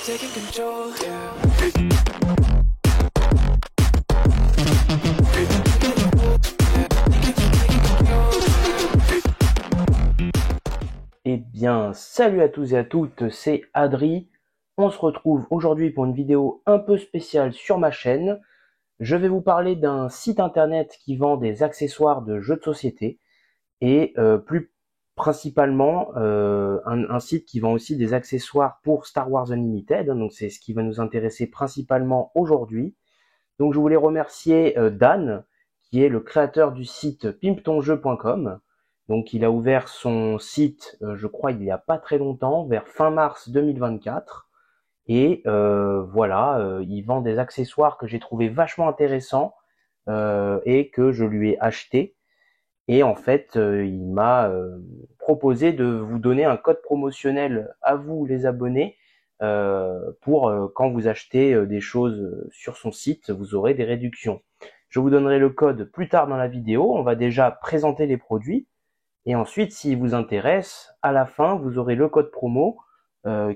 taking control, yeah. Eh bien, salut à tous et à toutes, c'est Adri. On se retrouve aujourd'hui pour une vidéo un peu spéciale sur ma chaîne. Je vais vous parler d'un site internet qui vend des accessoires de jeux de société et plus principalement un site qui vend aussi des accessoires pour Star Wars Unlimited. Donc c'est ce qui va nous intéresser principalement aujourd'hui. Donc je voulais remercier Dan, qui est le créateur du site pimptonjeu.com. Donc il a ouvert son site, je crois, il n'y a pas très longtemps, vers fin mars 2024. Et voilà, il vend des accessoires que j'ai trouvé vachement intéressants et que je lui ai acheté. Et en fait, il m'a proposé de vous donner un code promotionnel à vous, les abonnés, pour quand vous achetez des choses sur son site, vous aurez des réductions. Je vous donnerai le code plus tard dans la vidéo. On va déjà présenter les produits. Et ensuite, s'il vous intéresse, à la fin, vous aurez le code promo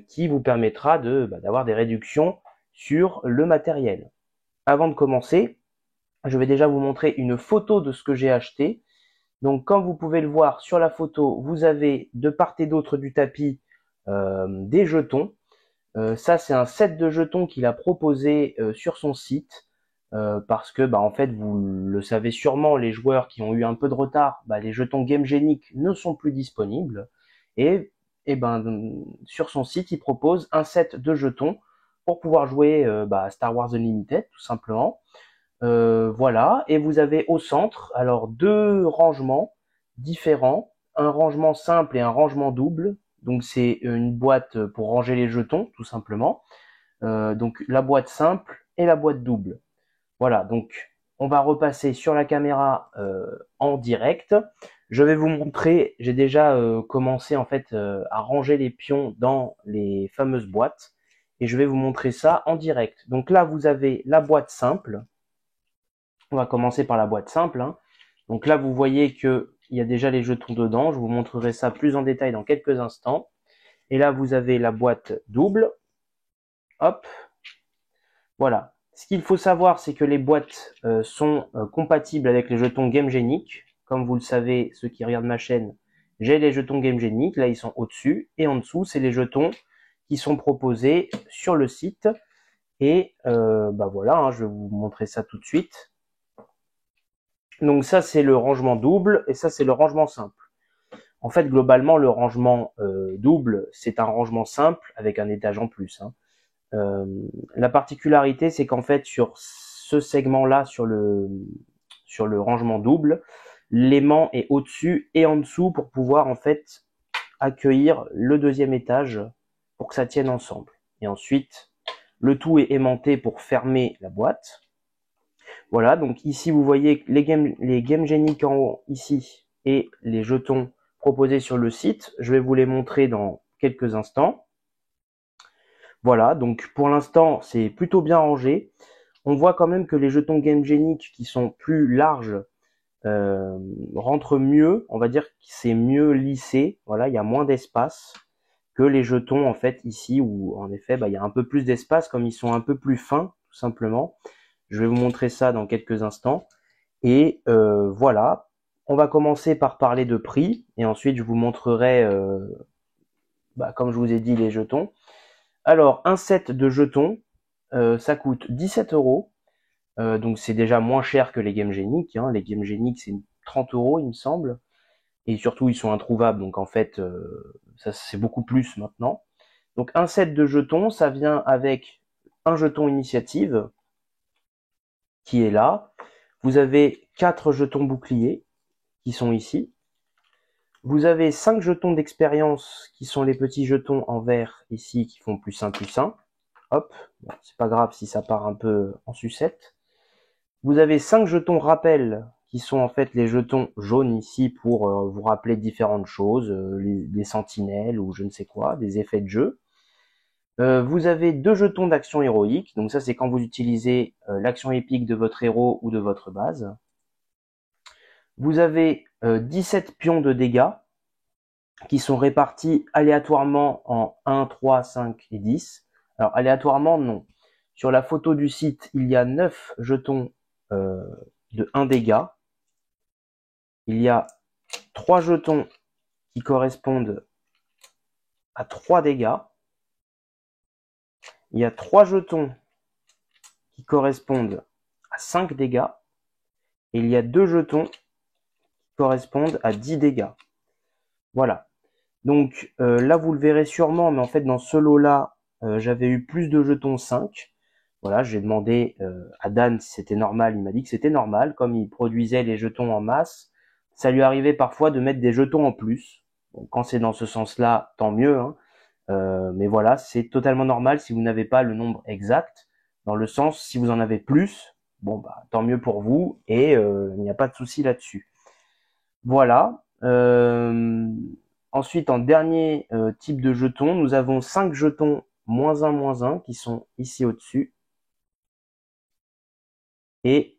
qui vous permettra d'avoir des réductions sur le matériel. Avant de commencer, je vais déjà vous montrer une photo de ce que j'ai acheté. Donc, comme vous pouvez le voir sur la photo, vous avez de part et d'autre du tapis des jetons. Ça, c'est un set de jetons qu'il a proposé sur son site. Parce que en fait, vous le savez sûrement, les joueurs qui ont eu un peu de retard, les jetons Game Genic ne sont plus disponibles. Et sur son site, il propose un set de jetons pour pouvoir jouer à Star Wars Unlimited, tout simplement. Voilà, et vous avez au centre alors deux rangements différents, un rangement simple et un rangement double. Donc c'est une boîte pour ranger les jetons, tout simplement. Donc la boîte simple et la boîte double. Voilà, donc on va repasser sur la caméra en direct. Je vais vous montrer, j'ai déjà commencé en fait à ranger les pions dans les fameuses boîtes. Et je vais vous montrer ça en direct. Donc là, vous avez la boîte simple. On va commencer par la boîte simple. Donc là, vous voyez qu'il y a déjà les jetons dedans. Je vous montrerai ça plus en détail dans quelques instants. Et là, vous avez la boîte double. Hop. Voilà. Ce qu'il faut savoir, c'est que les boîtes sont compatibles avec les jetons Game Genic. Comme vous le savez, ceux qui regardent ma chaîne, j'ai les jetons Game Genic. Là, ils sont au-dessus. Et en dessous, c'est les jetons qui sont proposés sur le site. Et voilà, je vais vous montrer ça tout de suite. Donc ça, c'est le rangement double et ça, c'est le rangement simple. En fait, globalement, le rangement double, c'est un rangement simple avec un étage en plus. La particularité, c'est qu'en fait, sur ce segment-là, sur le rangement double, l'aimant est au-dessus et en dessous pour pouvoir en fait accueillir le deuxième étage pour que ça tienne ensemble. Et ensuite, le tout est aimanté pour fermer la boîte. Voilà, donc ici vous voyez les Game Genic en haut ici et les jetons proposés sur le site. Je vais vous les montrer dans quelques instants. Voilà, donc pour l'instant c'est plutôt bien rangé. On voit quand même que les jetons Game Genic qui sont plus larges rentrent mieux. On va dire que c'est mieux lissé. Voilà, il y a moins d'espace que les jetons en fait ici où en effet il y a un peu plus d'espace comme ils sont un peu plus fins tout simplement. Je vais vous montrer ça dans quelques instants. Et voilà, on va commencer par parler de prix. Et ensuite, je vous montrerai, comme je vous ai dit, les jetons. Alors, un set de jetons, ça coûte 17 €. Donc, c'est déjà moins cher que les Game Genic. Les Game Genic, c'est 30 €, il me semble. Et surtout, ils sont introuvables. Donc, en fait, ça c'est beaucoup plus maintenant. Donc, un set de jetons, ça vient avec un jeton initiative qui est là. Vous avez 4 jetons boucliers qui sont ici. Vous avez 5 jetons d'expérience qui sont les petits jetons en vert ici qui font +1 +1. Hop, bon, c'est pas grave si ça part un peu en sucette. Vous avez 5 jetons rappel qui sont en fait les jetons jaunes ici pour vous rappeler différentes choses, les sentinelles ou je ne sais quoi, des effets de jeu. Vous avez 2 jetons d'action héroïque, donc ça c'est quand vous utilisez l'action épique de votre héros ou de votre base. Vous avez 17 pions de dégâts qui sont répartis aléatoirement en 1, 3, 5 et 10. Alors aléatoirement, non. Sur la photo du site, il y a 9 jetons de 1 dégât. Il y a 3 jetons qui correspondent à 3 dégâts. Il y a 3 jetons qui correspondent à 5 dégâts. Et il y a 2 jetons qui correspondent à 10 dégâts. Voilà. Donc là, vous le verrez sûrement, mais en fait, dans ce lot-là, j'avais eu plus de jetons 5. Voilà, j'ai demandé à Dan si c'était normal. Il m'a dit que c'était normal. Comme il produisait les jetons en masse, ça lui arrivait parfois de mettre des jetons en plus. Bon, quand c'est dans ce sens-là, tant mieux, hein. Mais voilà, c'est totalement normal si vous n'avez pas le nombre exact. Dans le sens, si vous en avez plus, bon bah tant mieux pour vous et il n'y a pas de souci là-dessus. Voilà. Ensuite, en dernier type de jetons, nous avons 5 jetons -1 qui sont ici au-dessus. Et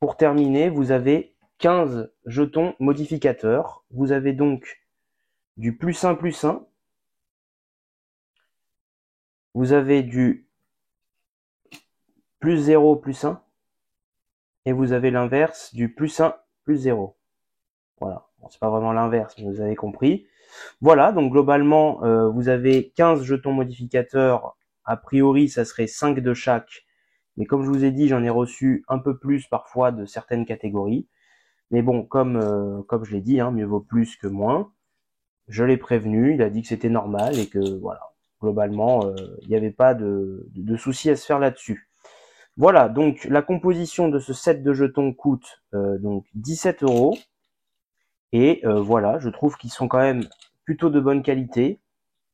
pour terminer, vous avez 15 jetons modificateurs. Vous avez donc du +1/+1. Vous avez du +0/+1. Et vous avez l'inverse du +1/+0. Voilà. Bon, c'est pas vraiment l'inverse, mais vous avez compris. Voilà, donc globalement, vous avez 15 jetons modificateurs. A priori, ça serait 5 de chaque. Mais comme je vous ai dit, j'en ai reçu un peu plus parfois de certaines catégories. Mais bon, comme je l'ai dit, hein, mieux vaut plus que moins. Je l'ai prévenu, il a dit que c'était normal et que voilà, globalement, il n'y avait pas de souci à se faire là-dessus. Voilà, donc la composition de ce set de jetons coûte donc 17 €. Et voilà, je trouve qu'ils sont quand même plutôt de bonne qualité,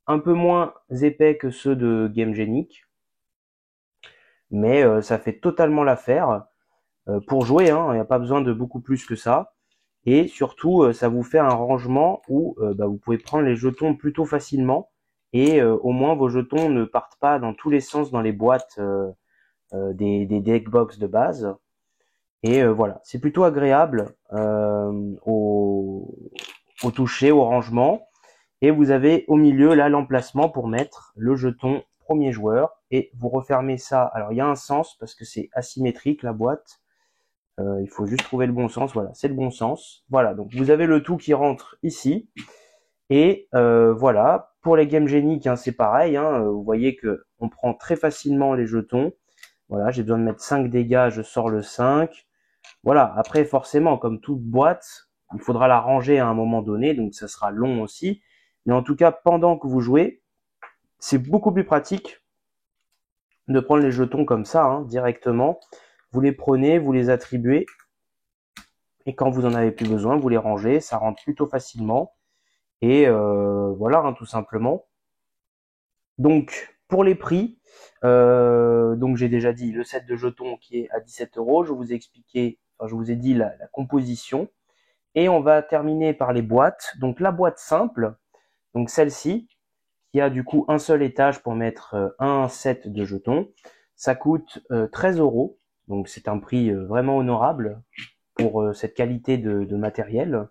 un peu moins épais que ceux de Game Genic, mais ça fait totalement l'affaire pour jouer, hein, il n'y a pas besoin de beaucoup plus que ça. Et surtout, ça vous fait un rangement où bah, vous pouvez prendre les jetons plutôt facilement et au moins vos jetons ne partent pas dans tous les sens dans les boîtes des deckbox de base. Et voilà, c'est plutôt agréable au toucher, au rangement. Et vous avez au milieu là l'emplacement pour mettre le jeton premier joueur. Et vous refermez ça. Alors il y a un sens parce que c'est asymétrique la boîte. Il faut juste trouver le bon sens. Voilà, c'est le bon sens. Voilà, donc vous avez le tout qui rentre ici. Et voilà, pour les Game Genic, hein, c'est pareil. Hein, vous voyez que on prend très facilement les jetons. Voilà, j'ai besoin de mettre 5 dégâts, je sors le 5. Voilà, après forcément, comme toute boîte, il faudra la ranger à un moment donné, donc ça sera long aussi. Mais en tout cas, pendant que vous jouez, c'est beaucoup plus pratique de prendre les jetons comme ça, hein, directement. Vous les prenez, vous les attribuez, et quand vous en avez plus besoin, vous les rangez, ça rentre plutôt facilement. Et voilà, hein, tout simplement. Donc, pour les prix, donc j'ai déjà dit le set de jetons qui est à 17 €. Je vous ai expliqué, enfin, je vous ai dit la composition. Et on va terminer par les boîtes. Donc la boîte simple, donc celle-ci, qui a du coup un seul étage pour mettre un set de jetons, ça coûte 13 €. Donc c'est un prix vraiment honorable pour cette qualité de matériel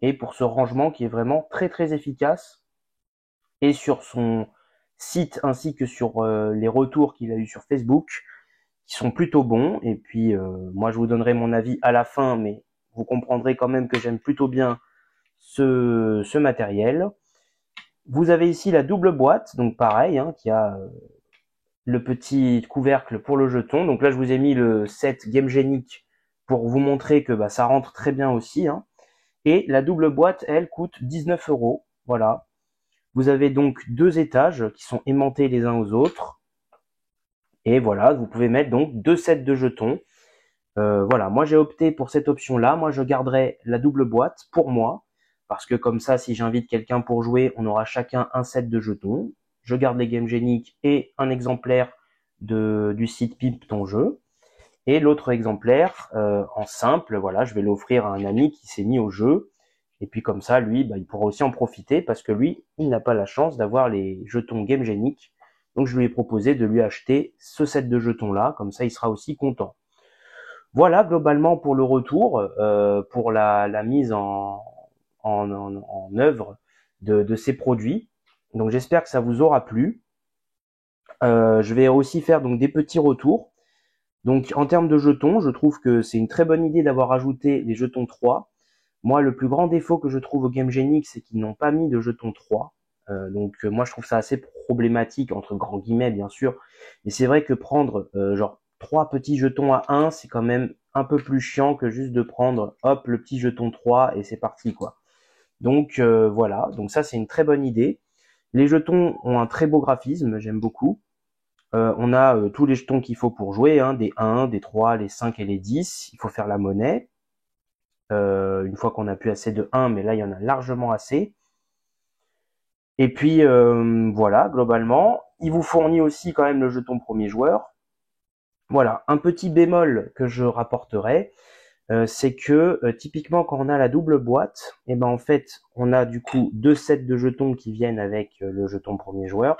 et pour ce rangement qui est vraiment très très efficace. Et sur son site ainsi que sur les retours qu'il a eu sur Facebook, qui sont plutôt bons. Et puis moi je vous donnerai mon avis à la fin, mais vous comprendrez quand même que j'aime plutôt bien ce matériel. Vous avez ici la double boîte, donc pareil, hein, qui a le petit couvercle pour le jeton. Donc là, je vous ai mis le set Game Genic pour vous montrer que bah, ça rentre très bien aussi. Hein. Et la double boîte, elle, coûte 19 €. Voilà. Vous avez donc 2 étages qui sont aimantés les uns aux autres. Et voilà, vous pouvez mettre donc 2 sets de jetons. Voilà, moi j'ai opté pour cette option-là. Moi, je garderai la double boîte pour moi. Parce que comme ça, si j'invite quelqu'un pour jouer, on aura chacun un set de jetons. Je garde les Game Genic et un exemplaire du site Pipe ton jeu. Et l'autre exemplaire, en simple, voilà, je vais l'offrir à un ami qui s'est mis au jeu. Et puis comme ça, lui, bah, il pourra aussi en profiter parce que lui, il n'a pas la chance d'avoir les jetons Game Genic. Donc je lui ai proposé de lui acheter ce set de jetons-là. Comme ça, il sera aussi content. Voilà globalement pour le retour, pour la mise en œuvre de ces produits. Donc j'espère que ça vous aura plu. Je vais aussi faire donc des petits retours. Donc en termes de jetons, je trouve que c'est une très bonne idée d'avoir ajouté les jetons 3. Moi, le plus grand défaut que je trouve au Game Genic, c'est qu'ils n'ont pas mis de jetons 3. Moi, je trouve ça assez problématique, entre grands guillemets, bien sûr. Et c'est vrai que prendre genre 3 petits jetons à 1, c'est quand même un peu plus chiant que juste de prendre, hop, le petit jeton 3 et c'est parti, quoi. Voilà, donc ça, c'est une très bonne idée. Les jetons ont un très beau graphisme, j'aime beaucoup. On a tous les jetons qu'il faut pour jouer, hein, des 1, des 3, les 5 et les 10. Il faut faire la monnaie. Une fois qu'on a plus assez de 1, mais là il y en a largement assez. Et puis voilà, globalement, il vous fournit aussi quand même le jeton premier joueur. Voilà, un petit bémol que je rapporterai, c'est que typiquement quand on a la double boîte, et ben en fait on a du coup 2 sets de jetons qui viennent avec le jeton premier joueur.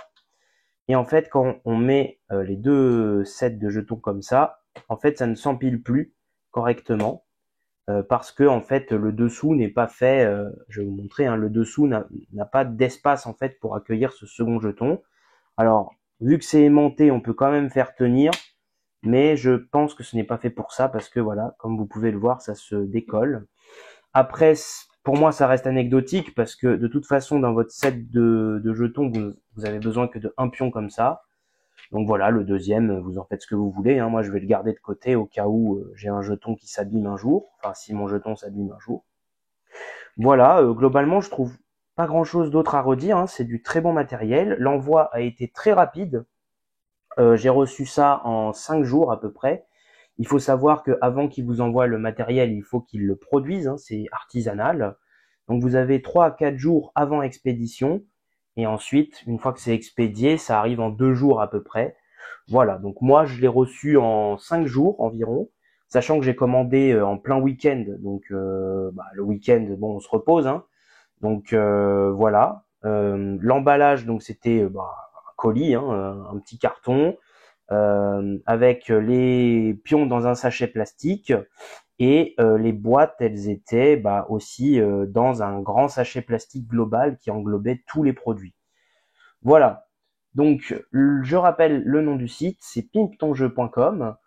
Et en fait quand on met les 2 sets de jetons comme ça, en fait ça ne s'empile plus correctement. Parce que en fait le dessous n'est pas fait, je vais vous montrer, hein, le dessous n'a pas d'espace en fait pour accueillir ce second jeton. Alors vu que c'est aimanté, on peut quand même faire tenir, mais je pense que ce n'est pas fait pour ça parce que voilà, comme vous pouvez le voir, ça se décolle. Après, pour moi, ça reste anecdotique parce que de toute façon, dans votre set de jetons, vous avez besoin que de un pion comme ça. Donc voilà, le deuxième, vous en faites ce que vous voulez, hein. Moi, je vais le garder de côté au cas où j'ai un jeton qui s'abîme un jour. Enfin, si mon jeton s'abîme un jour. Voilà, globalement, je trouve pas grand-chose d'autre à redire, hein. C'est du très bon matériel. L'envoi a été très rapide. J'ai reçu ça en 5 jours à peu près. Il faut savoir qu'avant qu'ils vous envoient le matériel, il faut qu'ils le produisent, hein. C'est artisanal. Donc vous avez 3 à 4 jours avant expédition. Et ensuite, une fois que c'est expédié, ça arrive en 2 jours à peu près. Voilà, donc moi je l'ai reçu en 5 jours environ, sachant que j'ai commandé en plein week-end, donc le week-end, bon, on se repose, hein. Voilà. L'emballage, donc c'était un colis, hein, un petit carton, avec les pions dans un sachet plastique, et les boîtes, elles étaient aussi dans un grand sachet plastique global qui englobait tous les produits. Voilà. Donc, je rappelle le nom du site, c'est pimptonjeu.com.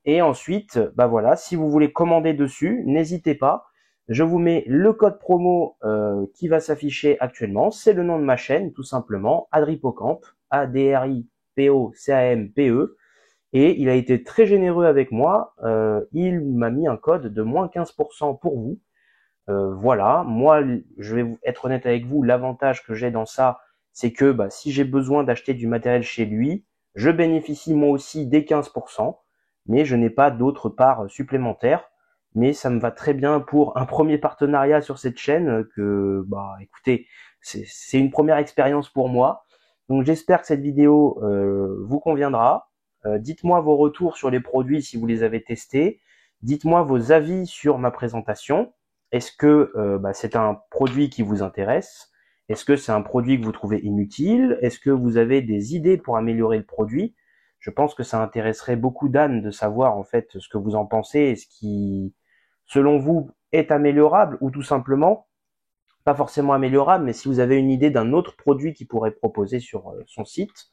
Et ensuite, voilà, si vous voulez commander dessus, n'hésitez pas. Je vous mets le code promo qui va s'afficher actuellement. C'est le nom de ma chaîne, tout simplement, Adripocamp, ADRIPOCAMPE. Et il a été très généreux avec moi. Il m'a mis un code de moins 15% pour vous. Voilà, moi, je vais être honnête avec vous, l'avantage que j'ai dans ça, c'est que si j'ai besoin d'acheter du matériel chez lui, je bénéficie moi aussi des 15%, mais je n'ai pas d'autre part supplémentaire. Mais ça me va très bien pour un premier partenariat sur cette chaîne que, écoutez, c'est une première expérience pour moi. Donc j'espère que cette vidéo vous conviendra. Dites-moi vos retours sur les produits si vous les avez testés. Dites-moi vos avis sur ma présentation. Est-ce que c'est un produit qui vous intéresse? Est-ce que c'est un produit que vous trouvez inutile? Est-ce que vous avez des idées pour améliorer le produit? Je pense que ça intéresserait beaucoup d'Anne de savoir en fait ce que vous en pensez et ce qui, selon vous, est améliorable ou tout simplement pas forcément améliorable, mais si vous avez une idée d'un autre produit qu'il pourrait proposer sur son site.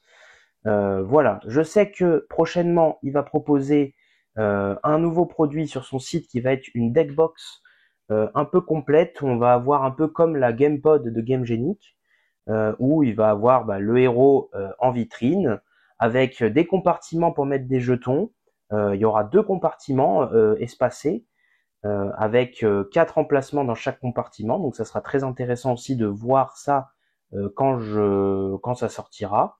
Voilà, je sais que prochainement, il va proposer un nouveau produit sur son site qui va être une deckbox un peu complète, où on va avoir un peu comme la GamePod de Game Genic, où il va avoir le héros en vitrine, avec des compartiments pour mettre des jetons. Il y aura 2 compartiments espacés, avec 4 emplacements dans chaque compartiment, donc ça sera très intéressant aussi de voir ça quand ça sortira.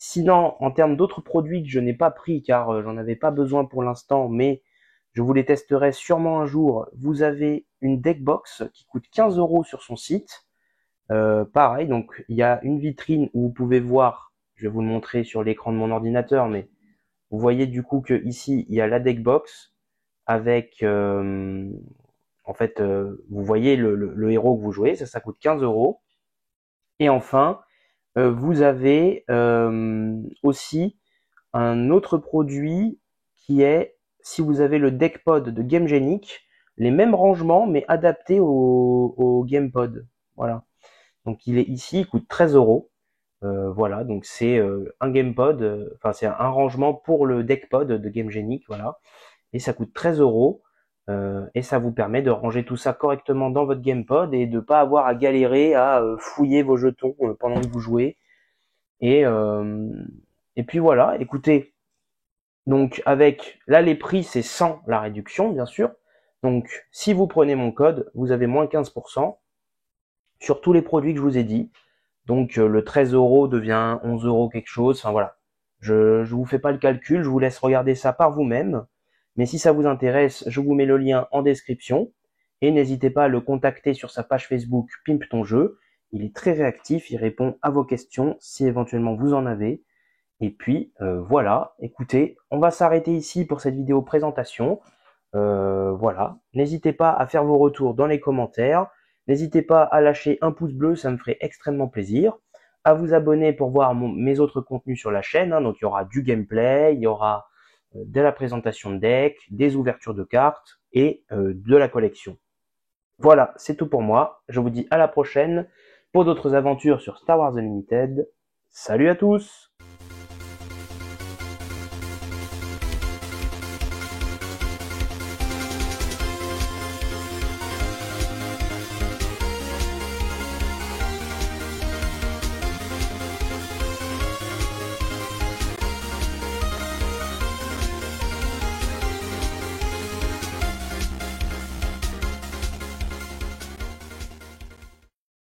Sinon, en termes d'autres produits que je n'ai pas pris car j'en avais pas besoin pour l'instant, mais je vous les testerai sûrement un jour. Vous avez une deckbox qui coûte 15 € sur son site. Pareil, donc il y a une vitrine où vous pouvez voir, je vais vous le montrer sur l'écran de mon ordinateur, mais vous voyez du coup que ici il y a la deckbox avec, en fait, vous voyez le héros que vous jouez, ça coûte 15 €. Et enfin, vous avez aussi un autre produit qui est, si vous avez le DeckPod de Game Genic, les mêmes rangements mais adaptés au GamePod. Voilà. Donc il est ici, il coûte 13 €. Voilà, donc c'est un GamePod, enfin c'est un rangement pour le DeckPod de GameGenic, voilà. Et ça coûte 13 euros. Et ça vous permet de ranger tout ça correctement dans votre GamePod et de pas avoir à galérer à fouiller vos jetons pendant que vous jouez. Et, euh, et puis voilà, écoutez, donc avec, là les prix c'est sans la réduction bien sûr. Donc si vous prenez mon code, vous avez moins 15% sur tous les produits que je vous ai dit. Donc le 13 euros devient 11 euros quelque chose. Enfin voilà, je vous fais pas le calcul, je vous laisse regarder ça par vous-même. Mais si ça vous intéresse, je vous mets le lien en description. Et n'hésitez pas à le contacter sur sa page Facebook Pimp ton jeu. Il est très réactif, il répond à vos questions si éventuellement vous en avez. Et puis voilà, écoutez, on va s'arrêter ici pour cette vidéo présentation. Voilà, n'hésitez pas à faire vos retours dans les commentaires. N'hésitez pas à lâcher un pouce bleu, ça me ferait extrêmement plaisir. À vous abonner pour voir mes autres contenus sur la chaîne. Donc il y aura du gameplay, il y aura de la présentation de deck, des ouvertures de cartes et de la collection. Voilà, c'est tout pour moi. Je vous dis à la prochaine pour d'autres aventures sur Star Wars Unlimited. Salut à tous!